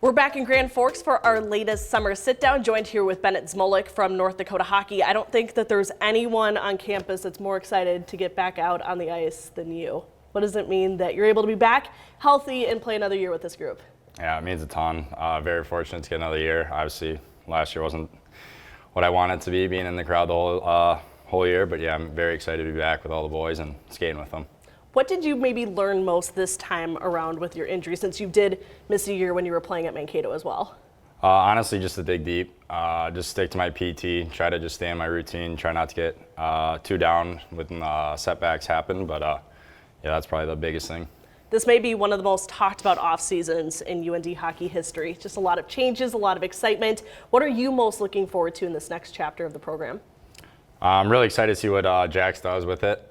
We're back in Grand Forks for our latest Summer Sitdown, joined here with Bennett Zmolek from North Dakota Hockey. I don't think that there's anyone on campus that's more excited to get back out on the ice than you. What does it mean that you're able to be back healthy and play another year with this group? Yeah, it means a ton. Very fortunate to get another year. Obviously, last year wasn't what I wanted to be, being in the crowd the whole year. But yeah, I'm very excited to be back with all the boys and skating with them. What did you maybe learn most this time around with your injury, since you did miss a year when you were playing at Mankato as well? Honestly, just to dig deep, just stick to my PT, try to just stay in my routine, try not to get too down when setbacks happen. But yeah, that's probably the biggest thing. This may be one of the most talked about off seasons in UND hockey history. Just a lot of changes, a lot of excitement. What are you most looking forward to in this next chapter of the program? I'm really excited to see what Jax does with it.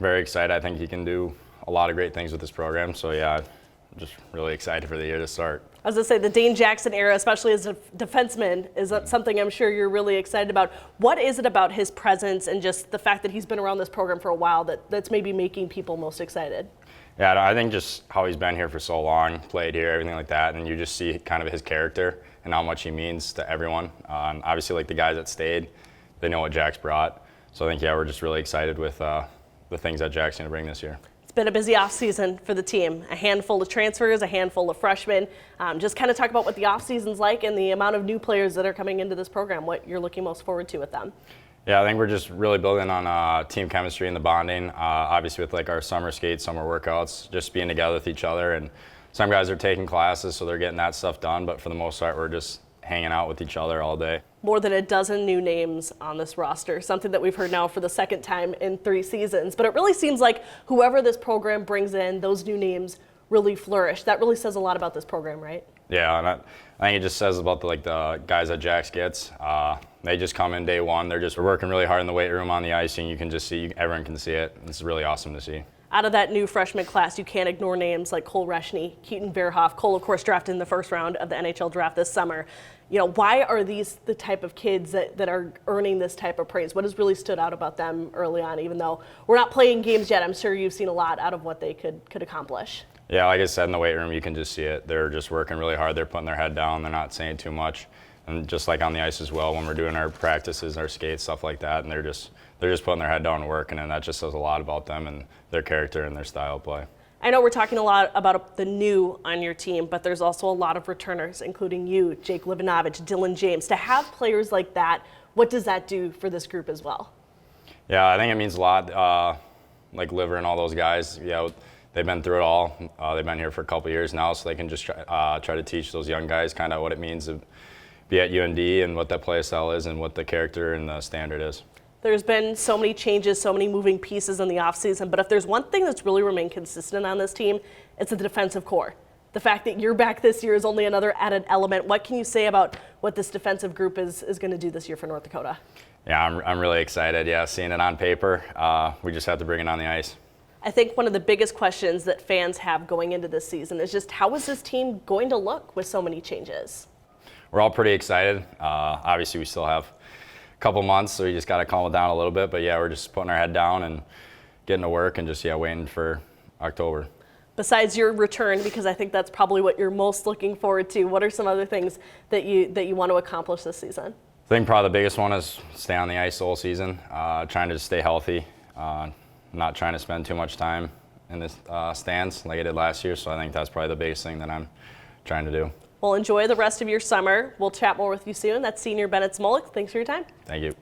Very excited. I think he can do a lot of great things with this program. So yeah, I'm just really excited for the year to start. I was going to say, the Dane Jackson era, especially as a defenseman, is something I'm sure you're really excited about. What is it about his presence and just the fact that he's been around this program for a while that's maybe making people most excited? Yeah, I think just how he's been here for so long, played here, everything like that, and you just see kind of his character and how much he means to everyone. And obviously, like the guys that stayed, they know what Jax brought. So I think, yeah, we're just really excited with the things that Jack's going to bring this year. It's been a busy offseason for the team. A handful of transfers, a handful of freshmen. Just kind of talk about what the offseason's like and the amount of new players that are coming into this program, what you're looking most forward to with them. Yeah, I think we're just really building on team chemistry and the bonding. Obviously with like our summer skates, summer workouts, just being together with each other. And some guys are taking classes, so they're getting that stuff done. But for the most part, we're just hanging out with each other all day. More than a dozen new names on this roster, something that we've heard now for the second time in 3 seasons. But it really seems like whoever this program brings in, those new names really flourish. That really says a lot about this program, right? Yeah, and I think it just says about the guys that Jax gets. They just come in day one. They're working really hard in the weight room, on the ice, and you can just see, everyone can see it. It's really awesome to see. Out of that new freshman class, you can't ignore names like Cole Reschny, Keaton Verhoff. Cole, of course, drafted in the first round of the NHL draft this summer. You know, why are these the type of kids that are earning this type of praise? What has really stood out about them early on, even though we're not playing games yet? I'm sure you've seen a lot out of what they could accomplish. Yeah, like I said, in the weight room, you can just see it. They're just working really hard. They're putting their head down. They're not saying too much. And just like on the ice as well, when we're doing our practices, our skates, stuff like that, and they're just putting their head down and working, and that just says a lot about them and their character and their style of play. I know we're talking a lot about the new on your team, but there's also a lot of returners, including you, Jake Livanovich, Dylan James. To have players like that, what does that do for this group as well? Yeah, I think it means a lot. Like Liver and all those guys, yeah, they've been through it all. They've been here for a couple years now, so they can just try to teach those young guys kind of what it means to be at UND and what that play style is and what the character and the standard is. There's been so many changes, so many moving pieces in the offseason, but if there's one thing that's really remained consistent on this team, it's the defensive core. The fact that you're back this year is only another added element. What can you say about what this defensive group is going to do this year for North Dakota? Yeah, I'm really excited. Yeah, seeing it on paper, we just have to bring it on the ice. I think one of the biggest questions that fans have going into this season is just how is this team going to look with so many changes? We're all pretty excited. Obviously, we still have a couple months, so we just got to calm it down a little bit. But yeah, we're just putting our head down and getting to work and just waiting for October. Besides your return, because I think that's probably what you're most looking forward to, what are some other things that you want to accomplish this season? I think probably the biggest one is stay on the ice the whole season, trying to stay healthy, not trying to spend too much time in the stands like I did last year. So I think that's probably the biggest thing that I'm trying to do. Well, enjoy the rest of your summer. We'll chat more with you soon. That's Senior Bennett Zmolek. Thanks for your time. Thank you.